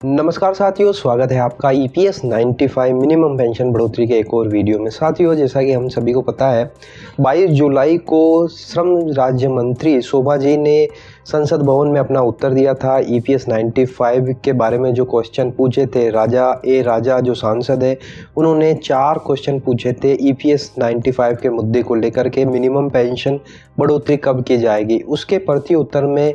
नमस्कार साथियों, स्वागत है आपका ईपीएस 95 मिनिमम पेंशन बढ़ोतरी के एक और वीडियो में। साथियों, जैसा कि हम सभी को पता है, 22 जुलाई को श्रम राज्य मंत्री शोभा जी ने संसद भवन में अपना उत्तर दिया था। ईपीएस 95 के बारे में जो क्वेश्चन पूछे थे, राजा जो सांसद है, उन्होंने 4 क्वेश्चन पूछे थे ईपीएस 95 के मुद्दे को लेकर के, मिनिमम पेंशन बढ़ोतरी कब की जाएगी। उसके प्रति उत्तर में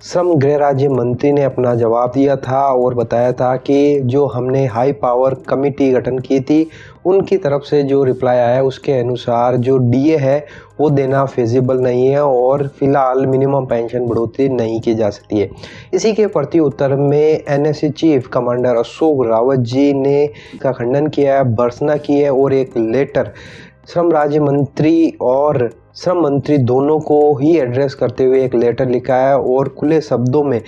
श्रम गृह राज्य मंत्री ने अपना जवाब दिया था और बताया था कि जो हमने हाई पावर कमेटी गठन की थी, उनकी तरफ से जो रिप्लाई आया उसके अनुसार जो डीए है वो देना फिजिबल नहीं है और फिलहाल मिनिमम पेंशन बढ़ोतरी नहीं की जा सकती है। इसी के प्रति उत्तर में NSC chief commander Ashok Rawat ji ने इसका खंडन किया है, भर्त्सना की है और एक लेटर श्रम राज्य मंत्री और श्रम मंत्री दोनों को ही एड्रेस करते हुए एक लेटर लिखा है और खुले शब्दों में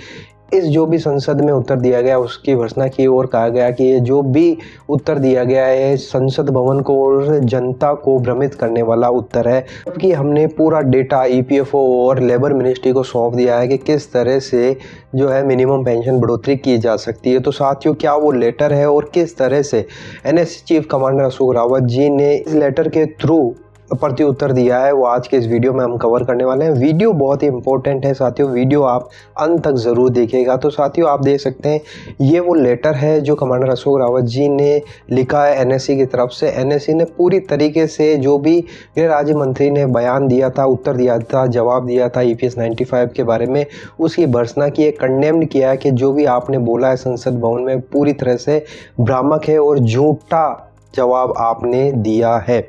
इस जो भी संसद में उत्तर दिया गया उसकी भर्त्सना की और कहा गया कि ये जो भी उत्तर दिया गया है संसद भवन को और जनता को भ्रमित करने वाला उत्तर है। जबकि हमने पूरा डेटा ईपीएफओ और लेबर मिनिस्ट्री को सौंप दिया है कि किस तरह से जो है मिनिमम पेंशन बढ़ोतरी की जा सकती है। तो साथियों, क्या वो लेटर है और किस तरह से NSC chief commander Ashok Rawat ji ने इस लेटर के थ्रू प्रति उत्तर दिया है, वो आज के इस वीडियो में हम कवर करने वाले हैं। वीडियो बहुत ही इंपॉर्टेंट है साथियों, वीडियो आप अंत तक ज़रूर देखिएगा। तो साथियों, आप देख सकते हैं ये वो लेटर है जो कमांडर अशोक रावत जी ने लिखा है एनएससी की तरफ से। एनएससी ने पूरी तरीके से जो भी गृह राज्य मंत्री ने बयान दिया था, उत्तर दिया था, जवाब दिया था ईपीएस 95 के बारे में, उसकी भर्त्सना की है, कंडेम्ड किया है कि जो भी आपने बोला है संसद भवन में पूरी तरह से भ्रामक है और झूठा जवाब आपने दिया है।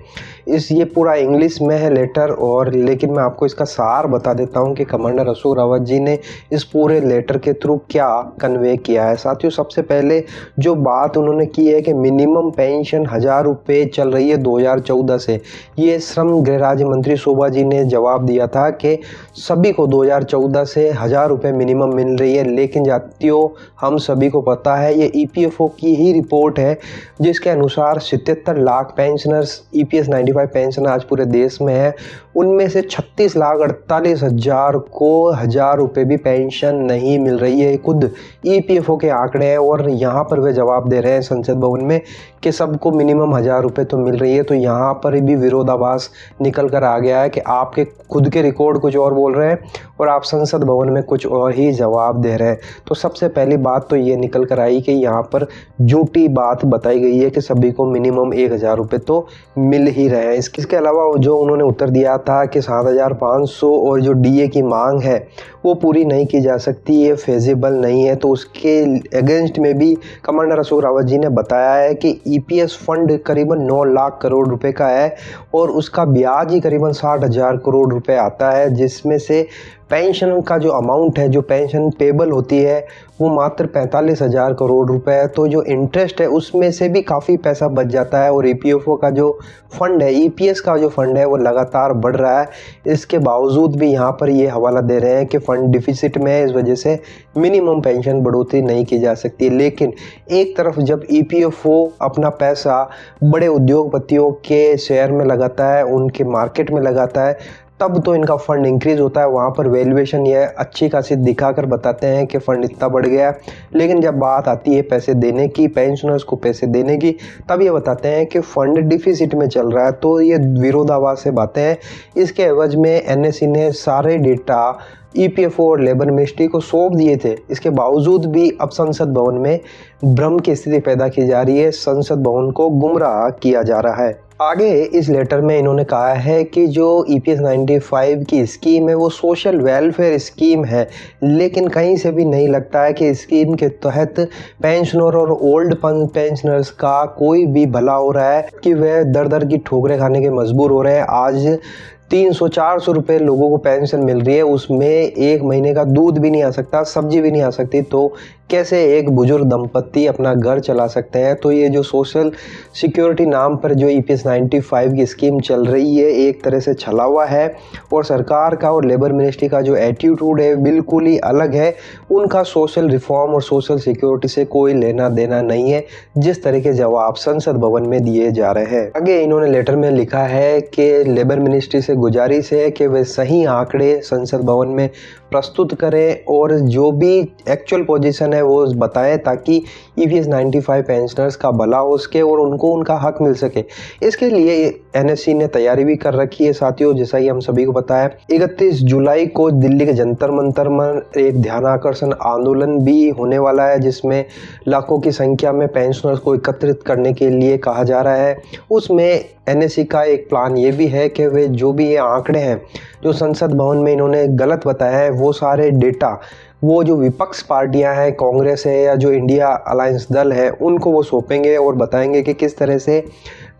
ये पूरा इंग्लिश में है लेटर, और लेकिन मैं आपको इसका सार बता देता हूं कि कमांडर अशोक रावत जी ने इस पूरे लेटर के थ्रू क्या कन्वे किया है। साथियों, सबसे पहले जो बात उन्होंने की है कि मिनिमम पेंशन 1000 रुपये चल रही है 2014 से। ये श्रम गृह राज्य मंत्री शोभा जी ने जवाब दिया था कि सभी को 2014 से 1000 रुपये मिनिमम मिल रही है। लेकिन साथियों, हम सभी को पता है ये ईपीएफओ की ही रिपोर्ट है जिसके अनुसार 77 लाख पेंशनर्स ईपीएस 95 पेंशन आज पूरे देश में है। उनमें से 36,48,000 को 1000 रुपये भी पेंशन नहीं मिल रही है। खुद ईपीएफओ के आंकड़े हैं और यहाँ पर वे जवाब दे रहे हैं संसद भवन में कि सबको मिनिमम 1000 रुपये तो मिल रही है। तो यहाँ पर भी विरोधाभास निकल कर आ गया है कि आपके खुद के रिकॉर्ड कुछ और बोल रहे हैं और आप संसद भवन में कुछ और ही जवाब दे रहे हैं। तो सबसे पहली बात तो ये निकल कर आई कि यहाँ पर झूठी बात बताई गई है कि सभी को मिनिमम 1000 रुपये तो मिल ही रहे हैं। इसके अलावा जो उन्होंने उत्तर दिया था कि 7500 और जो डीए की मांग है वो पूरी नहीं की जा सकती, ये फेजिबल नहीं है। तो उसके अगेंस्ट में भी कमांडर अशोक रावत जी ने बताया है कि ईपीएस फंड करीबन 9 लाख करोड़ रुपए का है और उसका ब्याज ही करीबन 60,000 करोड़ रुपए आता है, जिसमें से पेंशन का जो अमाउंट है, जो पेंशन पेबल होती है, वो मात्र 45,000 करोड़ रुपए है। तो जो इंटरेस्ट है उसमें से भी काफ़ी पैसा बच जाता है और ईपीएफओ का जो फंड है, ईपीएस का जो फंड है वो लगातार बढ़ रहा है। इसके बावजूद भी यहाँ पर ये हवाला दे रहे हैं कि फंड डिफिसिट में है, इस वजह से मिनिमम पेंशन बढ़ोतरी नहीं की जा सकती। लेकिन एक तरफ जब ईपीएफओ अपना पैसा बड़े उद्योगपतियों के शेयर में लगाता है, उनके मार्केट में लगाता है, तब तो इनका फंड इंक्रीज होता है। वहाँ पर वैल्यूएशन ये अच्छी खासी दिखाकर बताते हैं कि फंड इतना बढ़ गया है। लेकिन जब बात आती है पैसे देने की, पेंशनर्स को पैसे देने की, तब ये बताते हैं कि फंड डिफिसिट में चल रहा है। तो ये विरोधाभास से बातें हैं। इसके एवज में एनएससी ने सारे डेटा ईपीएफओ और लेबर मिनिस्ट्री को सौंप दिए थे। इसके बावजूद भी अब संसद भवन में भ्रम की स्थिति पैदा की जा रही है, संसद भवन को गुमराह किया जा रहा है। आगे इस लेटर में इन्होंने कहा है कि जो ईपीएस 95 की स्कीम है वो सोशल वेलफेयर स्कीम है, लेकिन कहीं से भी नहीं लगता है कि स्कीम के तहत पेंशनर और ओल्ड पेंशनर्स का कोई भी भला हो रहा है कि वह दर दर की ठोकरें खाने के मजबूर हो रहे हैं। आज 300-400 रुपये लोगों को पेंशन मिल रही है, उसमें एक महीने का दूध भी नहीं आ सकता, सब्जी भी नहीं आ सकती। तो कैसे एक बुजुर्ग दंपत्ति अपना घर चला सकते हैं। तो ये जो सोशल सिक्योरिटी नाम पर जो ईपीएस 95 की स्कीम चल रही है, एक तरह से छला हुआ है और सरकार का और लेबर मिनिस्ट्री का जो एटीट्यूड है बिल्कुल ही अलग है। उनका सोशल रिफॉर्म और सोशल सिक्योरिटी से कोई लेना देना नहीं है, जिस तरह के जवाब संसद भवन में दिए जा रहे हैं। आगे इन्होंने लेटर में लिखा है कि लेबर मिनिस्ट्री से गुजारिश है कि वे सही आंकड़े संसद भवन में प्रस्तुत करें और जो भी एक्चुअल पोजीशन है वो बताएं, ताकि EPS 95 पेंशनर्स का भला हो सके और उनको उनका हक मिल सके। इसके लिए NSE ने तैयारी भी कर रखी है साथियों। जैसा कि हम सभी को पता है 31 जुलाई को दिल्ली के जंतर मंतर में एक ध्यान आकर्षण आंदोलन भी होने वाला है, जिसमें लाखों की संख्या में पेंशनर्स को एकत्रित करने के लिए कहा जा रहा है। उसमें NSE का एक प्लान ये भी है कि वे जो भी ये आंकड़े हैं जो संसद भवन में इन्होंने गलत बताया है, वो सारे डेटा वो जो विपक्ष पार्टियां हैं, कांग्रेस है या जो इंडिया अलायंस दल है, उनको वो सौंपेंगे और बताएंगे कि किस तरह से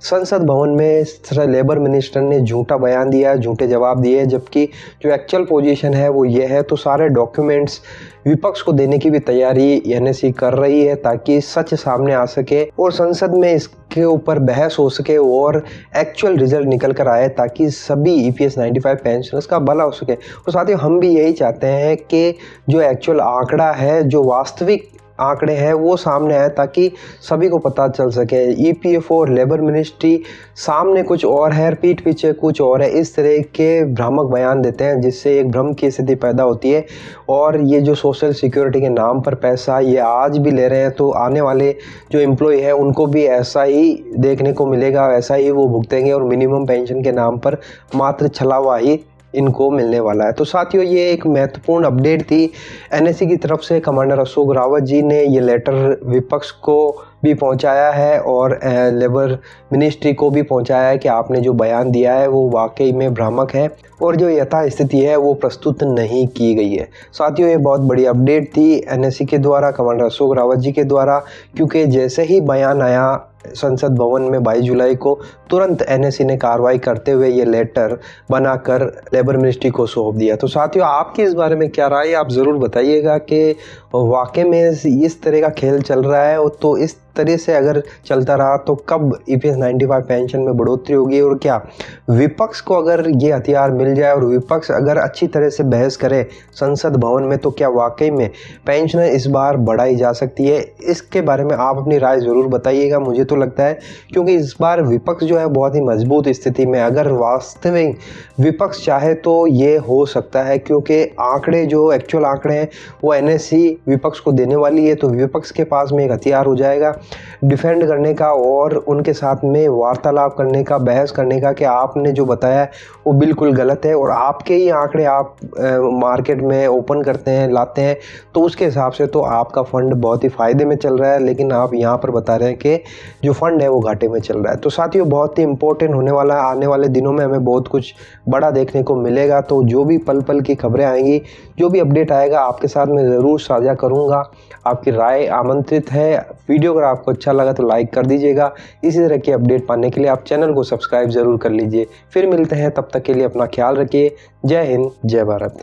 संसद भवन में लेबर मिनिस्टर ने झूठा बयान दिया, झूठे जवाब दिए, जबकि जो एक्चुअल पोजीशन है वो ये है। तो सारे डॉक्यूमेंट्स विपक्ष को देने की भी तैयारी NSE कर रही है, ताकि सच सामने आ सके और संसद में इसके ऊपर बहस हो सके और एक्चुअल रिजल्ट निकल कर आए, ताकि सभी EPS 95 पेंशनर्स का भला हो सके। और साथ ही हम भी यही चाहते हैं कि जो एक्चुअल आंकड़ा है, जो वास्तविक आंकड़े हैं वो सामने आए, ताकि सभी को पता चल सके। EPF और लेबर मिनिस्ट्री सामने कुछ और है, पीठ पीछे कुछ और है, इस तरह के भ्रामक बयान देते हैं, जिससे एक भ्रम की स्थिति पैदा होती है। और ये जो सोशल सिक्योरिटी के नाम पर पैसा ये आज भी ले रहे हैं, तो आने वाले जो एम्प्लॉय है उनको भी ऐसा ही देखने को मिलेगा, ऐसा ही वो भुगतेंगे और मिनिमम पेंशन के नाम पर मात्र छलावा ही इनको मिलने वाला है। तो साथियों, ये एक महत्वपूर्ण अपडेट थी NSE की तरफ से। कमांडर अशोक रावत जी ने ये लेटर विपक्ष को भी पहुंचाया है और लेबर मिनिस्ट्री को भी पहुंचाया है कि आपने जो बयान दिया है वो वाकई में भ्रामक है और जो यथा स्थिति है वो प्रस्तुत नहीं की गई है। साथियों, ये बहुत बड़ी अपडेट थी NSE के द्वारा, कमांडर अशोक रावत जी के द्वारा, क्योंकि जैसे ही बयान आया संसद भवन में 22 जुलाई को, तुरंत NSE ने कार्रवाई करते हुए ये लेटर बनाकर लेबर मिनिस्ट्री को सौंप दिया। तो साथियों, आपकी इस बारे में क्या राय है, आप ज़रूर बताइएगा कि वाकई में इस तरह का खेल चल रहा है, तो इस तरह से अगर चलता रहा तो कब EPS 95 पेंशन में बढ़ोतरी होगी, और क्या विपक्ष को अगर ये हथियार मिल जाए और विपक्ष अगर अच्छी तरह से बहस करे संसद भवन में, तो क्या वाकई में पेंशन इस बार बढ़ाई जा सकती है। इसके बारे में आप अपनी राय ज़रूर बताइएगा। मुझे तो लगता है क्योंकि इस बार विपक्ष जो है बहुत ही मजबूत स्थिति में, अगर वास्तविक विपक्ष चाहे तो ये हो सकता है, क्योंकि आंकड़े जो एक्चुअल आंकड़े हैं वो NSE विपक्ष को देने वाली है, तो विपक्ष के पास में एक हथियार हो जाएगा डिफेंड करने का और उनके साथ में वार्तालाप करने का, बहस करने का कि आपने जो बताया वो बिल्कुल गलत है और आपके ही आंकड़े आप मार्केट में ओपन करते हैं, लाते हैं, तो उसके हिसाब से तो आपका फंड बहुत ही फ़ायदे में चल रहा है, लेकिन आप यहाँ पर बता रहे हैं कि जो फंड है वो घाटे में चल रहा है। तो साथियों, बहुत ही इंपॉर्टेंट होने वाला है, आने वाले दिनों में हमें बहुत कुछ बड़ा देखने को मिलेगा। तो जो भी पल पल की खबरें आएंगी, जो भी अपडेट आएगा, आपके साथ मैं ज़रूर साझा करूँगा। आपकी राय आमंत्रित है। वीडियो अगर आपको अच्छा लगा तो लाइक कर दीजिएगा। इसी तरह की अपडेट पाने के लिए आप चैनल को सब्सक्राइब ज़रूर कर लीजिए। फिर मिलते हैं, तब तक के लिए अपना ख्याल रखिए। जय हिंद, जय भारत।